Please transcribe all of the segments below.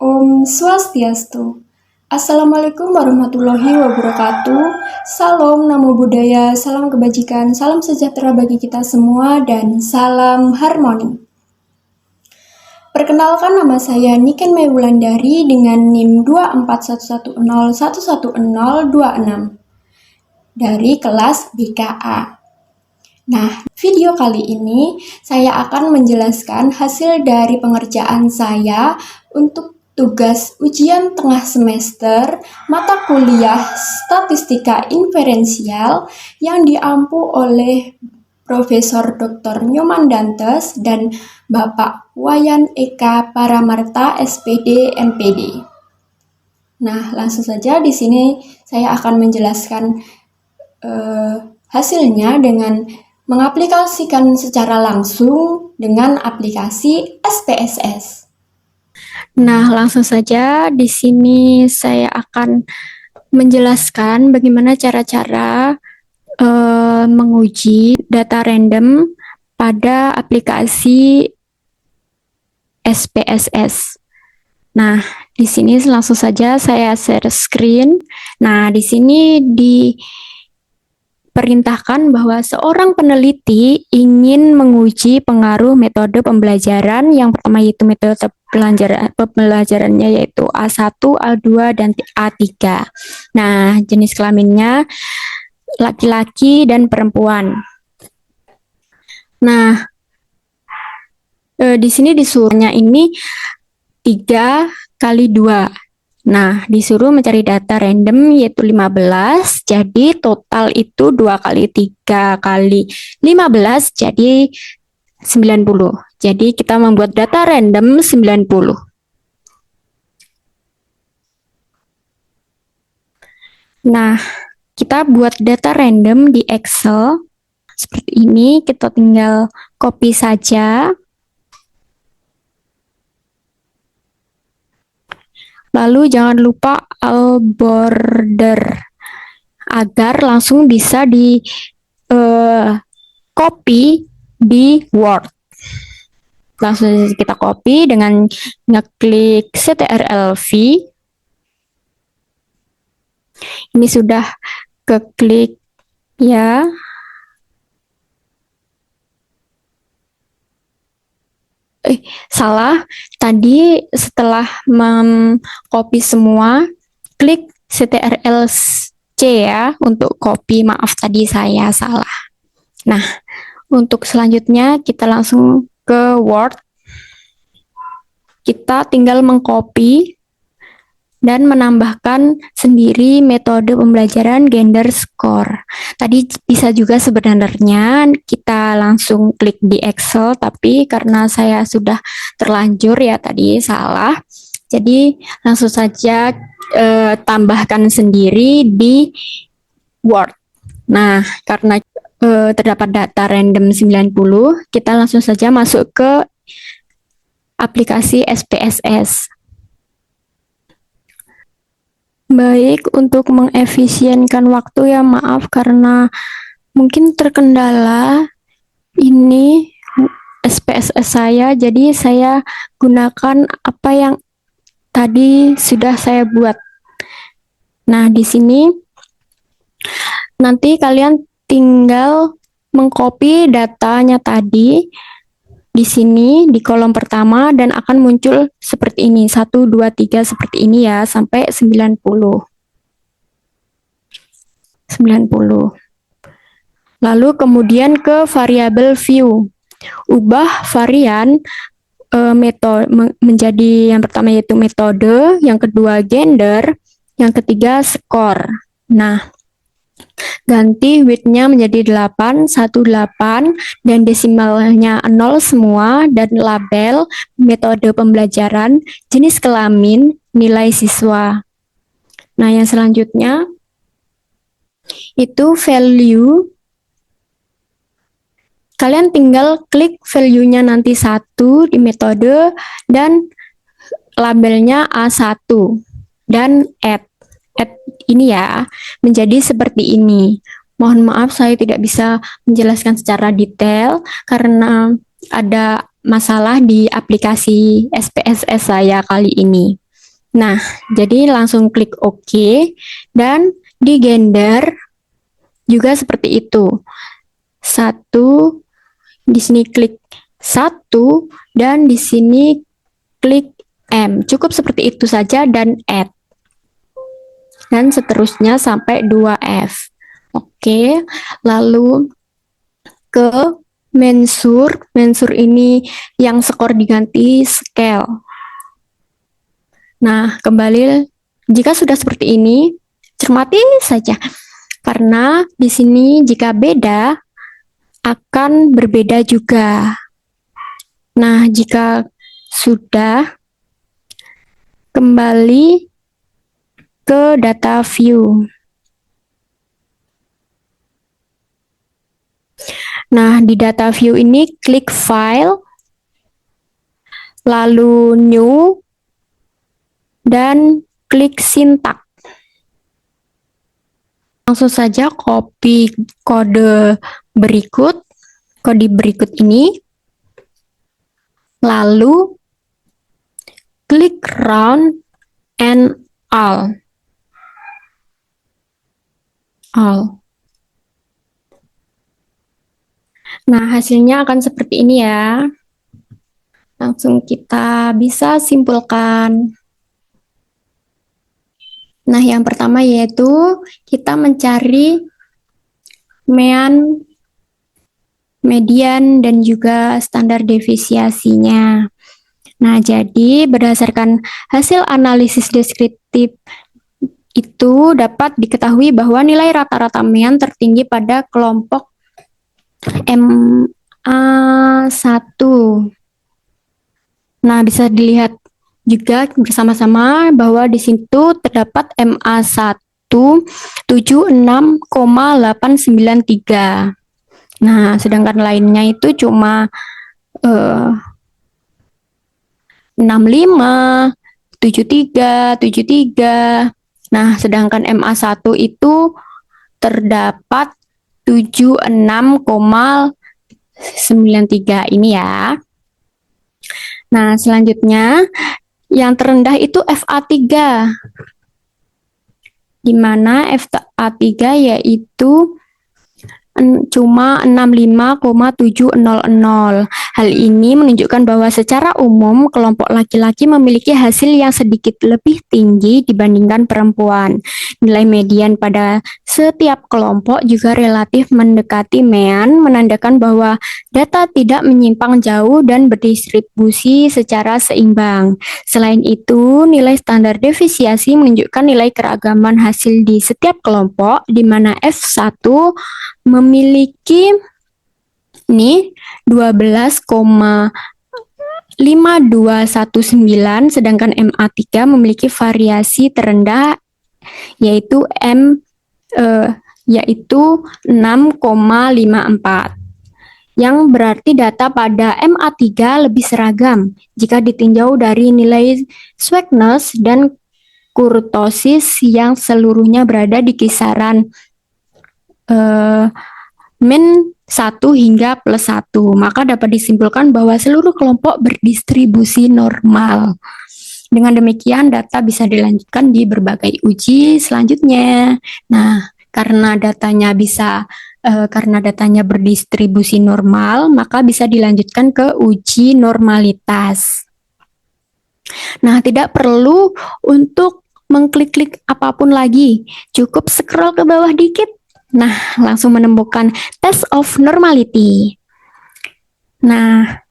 Om Swastiastu. Assalamualaikum warahmatullahi wabarakatuh. Salam Namo Buddhaya, salam kebajikan, salam sejahtera bagi kita semua, dan salam harmoni. Perkenalkan, nama saya Niken Mei Wulandari dengan NIM 24110111026 dari kelas BKA. Nah, video kali ini saya akan menjelaskan hasil dari pengerjaan saya untuk tugas ujian tengah semester mata kuliah Statistika Inferensial yang diampu oleh Profesor Dr. Nyoman Dantes dan Bapak Wayan Eka Paramarta SPD MPD. Nah, langsung saja di sini saya akan menjelaskan hasilnya dengan mengaplikasikan secara langsung dengan aplikasi SPSS. Nah, langsung saja di sini saya akan menjelaskan bagaimana cara-cara menguji data random pada aplikasi SPSS. Nah, di sini langsung saja saya share screen. Nah, di sini perintahkan bahwa seorang peneliti ingin menguji pengaruh metode pembelajaran. Yang pertama yaitu metode pembelajarannya yaitu A1, A2, dan A3. Nah, jenis kelaminnya laki-laki dan perempuan. Nah, di sini disuruhnya ini 3 kali 2. Nah, disuruh mencari data random yaitu 15, jadi total itu 2 kali 3 kali 15, jadi 90. Jadi kita membuat data random 90. Nah, kita buat data random di Excel seperti ini, kita tinggal copy saja. Lalu jangan lupa all border agar langsung bisa di copy di Word. Langsung kita copy dengan ngeklik Ctrl+V. Ini sudah keklik ya. Salah. Tadi setelah mengcopy semua, klik Ctrl+C ya untuk copy. Maaf tadi saya salah. Nah, untuk selanjutnya kita langsung ke Word. Kita tinggal mengcopy dan menambahkan sendiri metode pembelajaran gender score. Tadi bisa juga sebenarnya kita langsung klik di Excel, tapi karena saya sudah terlanjur ya tadi salah, jadi langsung saja tambahkan sendiri di Word. Nah, karena terdapat data random 90, kita langsung saja masuk ke aplikasi SPSS. Baik, untuk mengefisienkan waktu ya maaf karena mungkin terkendala ini SPSS saya, jadi saya gunakan apa yang tadi sudah saya buat. Nah, di sini nanti kalian tinggal mengcopy datanya tadi di sini di kolom pertama dan akan muncul seperti ini 1, 2, 3 seperti ini ya sampai 90. Lalu kemudian ke variabel view, ubah varian metode menjadi yang pertama yaitu metode, yang kedua gender, yang ketiga skor. Nah, ganti width-nya menjadi 8, 18, dan desimalnya 0 semua, dan label, metode pembelajaran, jenis kelamin, nilai siswa. Nah, yang selanjutnya itu value. Kalian tinggal klik value-nya nanti 1 di metode dan labelnya A1 dan add ini ya menjadi seperti ini. Mohon maaf saya tidak bisa menjelaskan secara detail karena ada masalah di aplikasi SPSS saya kali ini. Nah, jadi langsung klik OK dan di gender juga seperti itu. Satu, di sini klik 1 dan di sini klik M. Cukup seperti itu saja dan add. Dan seterusnya sampai 2F. Oke, lalu ke mensur. Mensur ini yang skor diganti scale. Nah, kembali jika sudah seperti ini, cermati saja. Karena di sini jika beda akan berbeda juga. Nah, jika sudah, kembali ke data view. Nah, di data view ini klik file, lalu new, dan klik syntax. Langsung saja copy kode berikut ini, lalu klik round and all. Nah, hasilnya akan seperti ini ya. Langsung kita bisa simpulkan. Nah, yang pertama yaitu kita mencari median dan juga standar defisiasinya. Nah, jadi berdasarkan hasil analisis deskriptif itu dapat diketahui bahwa nilai rata-rata mean tertinggi pada kelompok MA1. Nah, bisa dilihat juga bersama-sama bahwa di situ terdapat MA1 76,893. Nah, sedangkan lainnya itu cuma 65, 73, 73. Nah, sedangkan MA1 itu terdapat 76,93 ini ya. Nah, selanjutnya yang terendah itu FA3. Di mana FA3 yaitu cuma 65,700. Hal ini menunjukkan bahwa secara umum kelompok laki-laki memiliki hasil yang sedikit lebih tinggi dibandingkan perempuan. Nilai median pada setiap kelompok juga relatif mendekati mean, menandakan bahwa data tidak menyimpang jauh dan berdistribusi secara seimbang. Selain itu, nilai standar defisiasi menunjukkan nilai keragaman hasil di setiap kelompok, di mana F1 memiliki ini 12,5219, sedangkan MA3 memiliki variasi terendah yaitu yaitu 6,54. Yang berarti data pada MA3 lebih seragam jika ditinjau dari nilai sweetness dan kurtosis yang seluruhnya berada di kisaran min 1 hingga plus 1. Maka dapat disimpulkan bahwa seluruh kelompok berdistribusi normal. Dengan demikian, data bisa dilanjutkan di berbagai uji selanjutnya. Nah, karena datanya berdistribusi normal, maka bisa dilanjutkan ke uji normalitas. Nah, tidak perlu untuk mengklik-klik apapun lagi. Cukup scroll ke bawah dikit. Nah, langsung menemukan test of normality. Nah,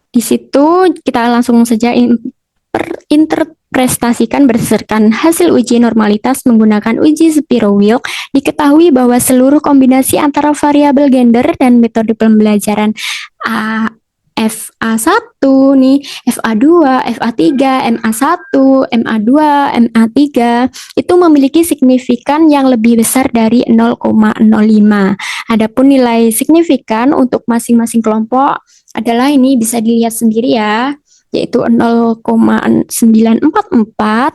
di situ kita langsung saja interpretasikan berdasarkan hasil uji normalitas menggunakan uji Shapiro-Wilk. Diketahui bahwa seluruh kombinasi antara variabel gender dan metode pembelajaran FA1 nih, FA2, FA3, MA1, MA2, MA3 itu memiliki signifikan yang lebih besar dari 0,05. Adapun nilai signifikan untuk masing-masing kelompok adalah ini bisa dilihat sendiri ya, yaitu 0,944,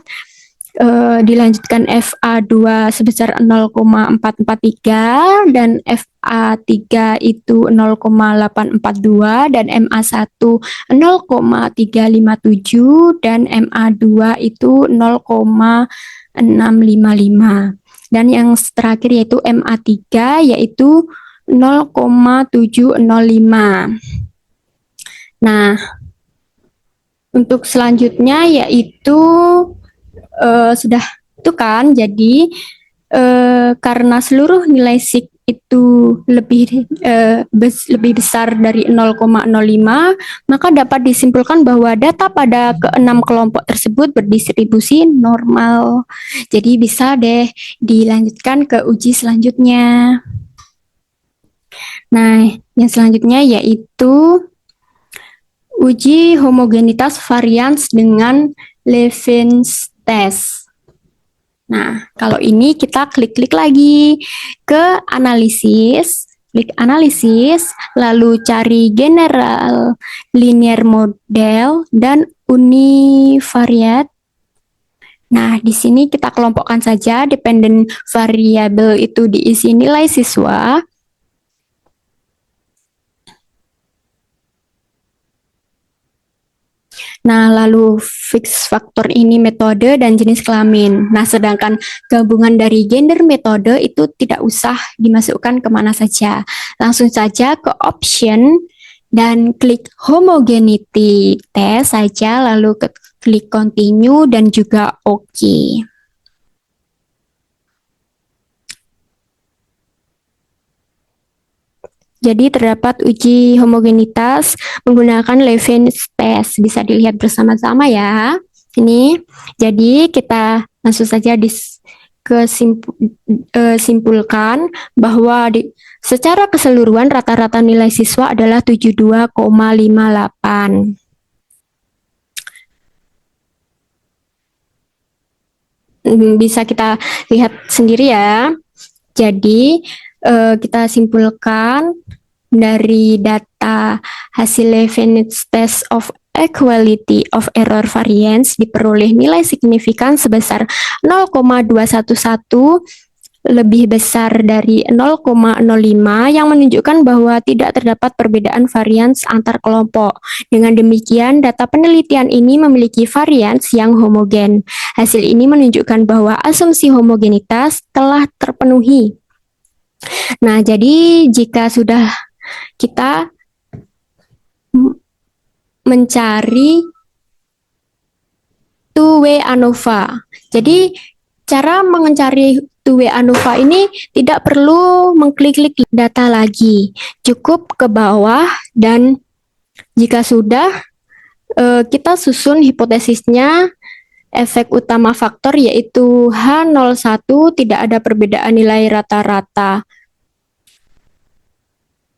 dilanjutkan FA2 sebesar 0,443 dan MA3 itu 0,842 dan MA1 0,357 dan MA2 itu 0,655. Dan yang terakhir yaitu MA3 yaitu 0,705. Nah, untuk selanjutnya yaitu sudah itu kan, jadi karena seluruh nilai sig itu lebih besar dari 0,05, maka dapat disimpulkan bahwa data pada keenam kelompok tersebut berdistribusi normal. Jadi bisa deh dilanjutkan ke uji selanjutnya. Nah, yang selanjutnya yaitu uji homogenitas varians dengan Leve's test. Nah, kalau ini kita klik-klik lagi ke analisis, klik analisis, lalu cari general linear model dan univariate. Nah, di sini kita kelompokkan saja dependent variable itu diisi nilai siswa. Nah, lalu fix faktor ini metode dan jenis kelamin. Nah, sedangkan gabungan dari gender metode itu tidak usah dimasukkan kemana saja. Langsung saja ke option dan klik homogeneity test saja, lalu klik continue dan juga OK. Jadi terdapat uji homogenitas menggunakan Leve's test. Bisa dilihat bersama-sama ya. Ini. Jadi kita langsung saja simpulkan bahwa secara keseluruhan rata-rata nilai siswa adalah 72,58. Bisa kita lihat sendiri ya. Jadi kita simpulkan dari data hasil Leve's test of equality of error variance diperoleh nilai signifikan sebesar 0,211 lebih besar dari 0,05 yang menunjukkan bahwa tidak terdapat perbedaan varians antar kelompok. Dengan demikian, data penelitian ini memiliki varians yang homogen. Hasil ini menunjukkan bahwa asumsi homogenitas telah terpenuhi. Nah, jadi jika sudah kita mencari two-way ANOVA. Jadi, cara mencari two-way ANOVA ini tidak perlu mengklik-klik data lagi. Cukup ke bawah dan jika sudah, kita susun hipotesisnya. Efek utama faktor yaitu H01 tidak ada perbedaan nilai rata-rata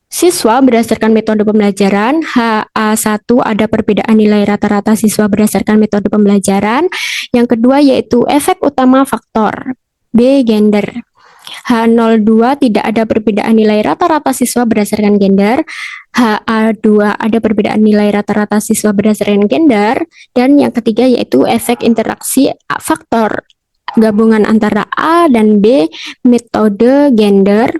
siswa berdasarkan metode pembelajaran, HA1 ada perbedaan nilai rata-rata siswa berdasarkan metode pembelajaran. Yang kedua yaitu efek utama faktor B gender. H02 tidak ada perbedaan nilai rata-rata siswa berdasarkan gender. HA2 ada perbedaan nilai rata-rata siswa berdasarkan gender. Dan yang ketiga yaitu efek interaksi faktor gabungan antara A dan B metode gender.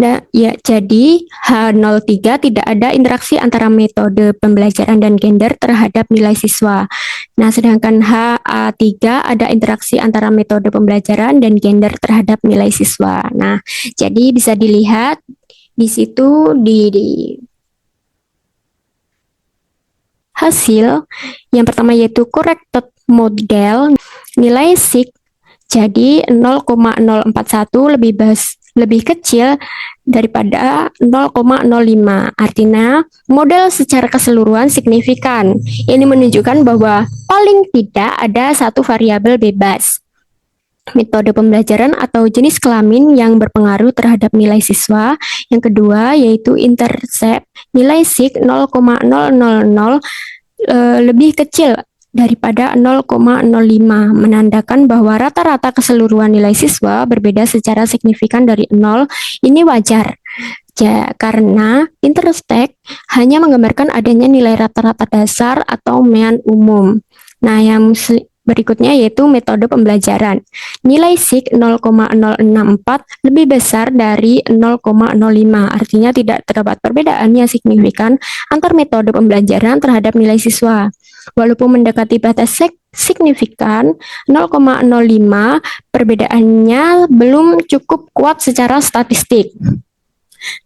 Nah, ya, jadi H03 tidak ada interaksi antara metode pembelajaran dan gender terhadap nilai siswa. Nah, sedangkan HA3 ada interaksi antara metode pembelajaran dan gender terhadap nilai siswa. Nah, jadi bisa dilihat di situ di hasil yang pertama yaitu corrected model nilai sig jadi 0,041 lebih kecil daripada 0,05. Artinya, model secara keseluruhan signifikan. Ini menunjukkan bahwa paling tidak ada satu variabel bebas. Metode pembelajaran atau jenis kelamin yang berpengaruh terhadap nilai siswa. Yang kedua yaitu intercept nilai sig 0,000 lebih kecil daripada 0,05, menandakan bahwa rata-rata keseluruhan nilai siswa berbeda secara signifikan dari 0. Ini wajar, karena intercept hanya menggambarkan adanya nilai rata-rata dasar atau mean umum. Nah, yang berikutnya yaitu metode pembelajaran. Nilai SIK 0,064 lebih besar dari 0,05, artinya tidak terdapat perbedaan yang signifikan antar metode pembelajaran terhadap nilai siswa. Walaupun mendekati batas signifikan 0,05, perbedaannya belum cukup kuat secara statistik.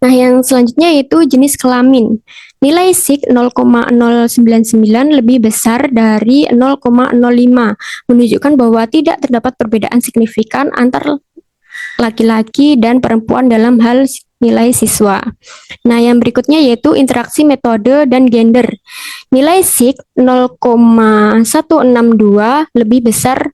Nah, yang selanjutnya yaitu jenis kelamin. Nilai SIK 0,099 lebih besar dari 0,05, menunjukkan bahwa tidak terdapat perbedaan signifikan antar laki-laki dan perempuan dalam hal nilai siswa. Nah, yang berikutnya yaitu interaksi metode dan gender. Nilai SIK 0,162 lebih besar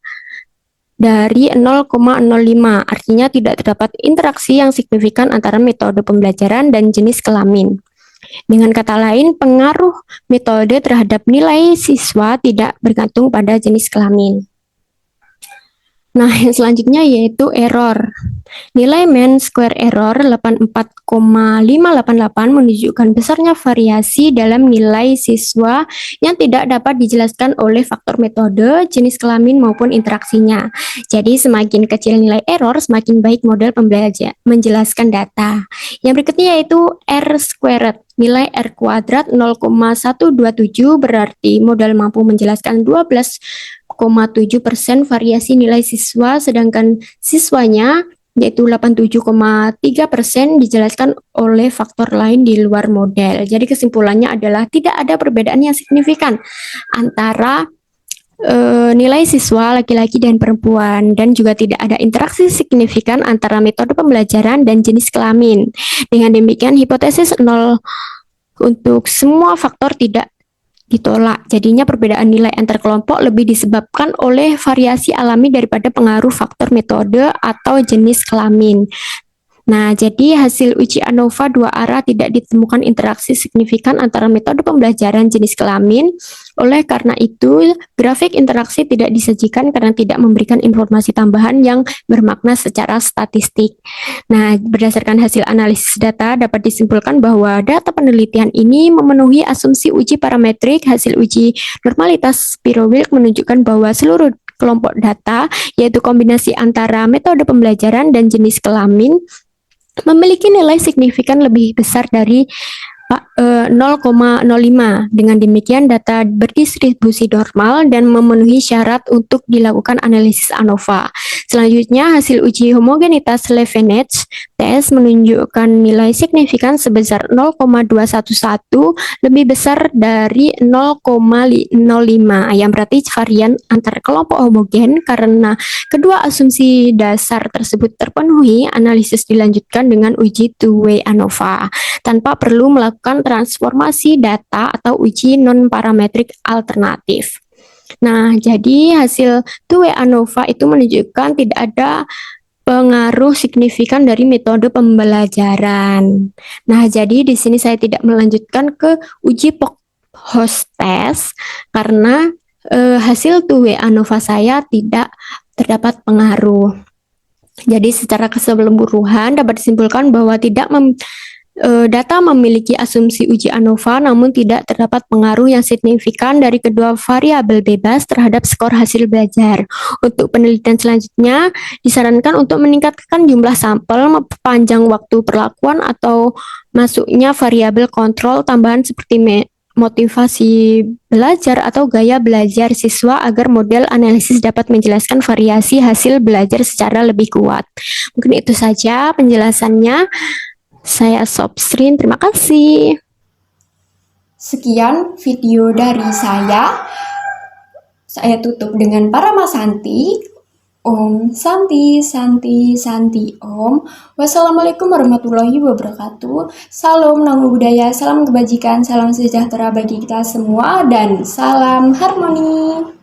dari 0,05, artinya tidak terdapat interaksi yang signifikan antara metode pembelajaran dan jenis kelamin. Dengan kata lain, pengaruh metode terhadap nilai siswa tidak bergantung pada jenis kelamin. Nah, yang selanjutnya yaitu error. Nilai mean square error 84,588 menunjukkan besarnya variasi dalam nilai siswa yang tidak dapat dijelaskan oleh faktor metode, jenis kelamin maupun interaksinya. Jadi semakin kecil nilai error, semakin baik model pembelajar menjelaskan data. Yang berikutnya yaitu R squared. Nilai R kuadrat 0,127 berarti model mampu menjelaskan 12,7% variasi nilai siswa, sedangkan siswanya yaitu 87,3% dijelaskan oleh faktor lain di luar model. Jadi kesimpulannya adalah tidak ada perbedaan yang signifikan antara nilai siswa laki-laki dan perempuan, dan juga tidak ada interaksi signifikan antara metode pembelajaran dan jenis kelamin. Dengan demikian hipotesis 0 untuk semua faktor tidak ditolak. Jadinya perbedaan nilai antar kelompok lebih disebabkan oleh variasi alami daripada pengaruh faktor metode atau jenis kelamin. Nah, jadi hasil uji ANOVA dua arah tidak ditemukan interaksi signifikan antara metode pembelajaran jenis kelamin. Oleh karena itu, grafik interaksi tidak disajikan karena tidak memberikan informasi tambahan yang bermakna secara statistik. Nah, berdasarkan hasil analisis data, dapat disimpulkan bahwa data penelitian ini memenuhi asumsi uji parametrik. Hasil uji normalitas Spiro-Wilk menunjukkan bahwa seluruh kelompok data, yaitu kombinasi antara metode pembelajaran dan jenis kelamin, memiliki nilai signifikan lebih besar dari 0,05. Dengan demikian, data berdistribusi normal dan memenuhi syarat untuk dilakukan analisis ANOVA. Selanjutnya, hasil uji homogenitas Levenight test menunjukkan nilai signifikan sebesar 0,211 lebih besar dari 0,05, yang berarti varian antar kelompok homogen. Karena kedua asumsi dasar tersebut terpenuhi, analisis dilanjutkan dengan uji two-way ANOVA tanpa perlu melakukan transformasi data atau uji non-parametrik alternatif. Nah, jadi hasil two-way ANOVA itu menunjukkan tidak ada pengaruh signifikan dari metode pembelajaran. Nah, jadi di sini saya tidak melanjutkan ke uji post test karena hasil two-way ANOVA saya tidak terdapat pengaruh. Jadi secara keseluruhan dapat disimpulkan bahwa data memiliki asumsi uji ANOVA, namun tidak terdapat pengaruh yang signifikan dari kedua variabel bebas terhadap skor hasil belajar. Untuk penelitian selanjutnya, disarankan untuk meningkatkan jumlah sampel, memperpanjang waktu perlakuan, atau masuknya variabel kontrol tambahan seperti motivasi belajar atau gaya belajar siswa agar model analisis dapat menjelaskan variasi hasil belajar secara lebih kuat. Mungkin itu saja penjelasannya. Saya Sobsrin, terima kasih. Sekian video dari saya. Saya tutup dengan Paramasanti. Om Santi, Santi, Santi Om. Wassalamualaikum warahmatullahi wabarakatuh. Salam Namo Buddhaya, salam kebajikan, salam sejahtera bagi kita semua, dan salam harmoni.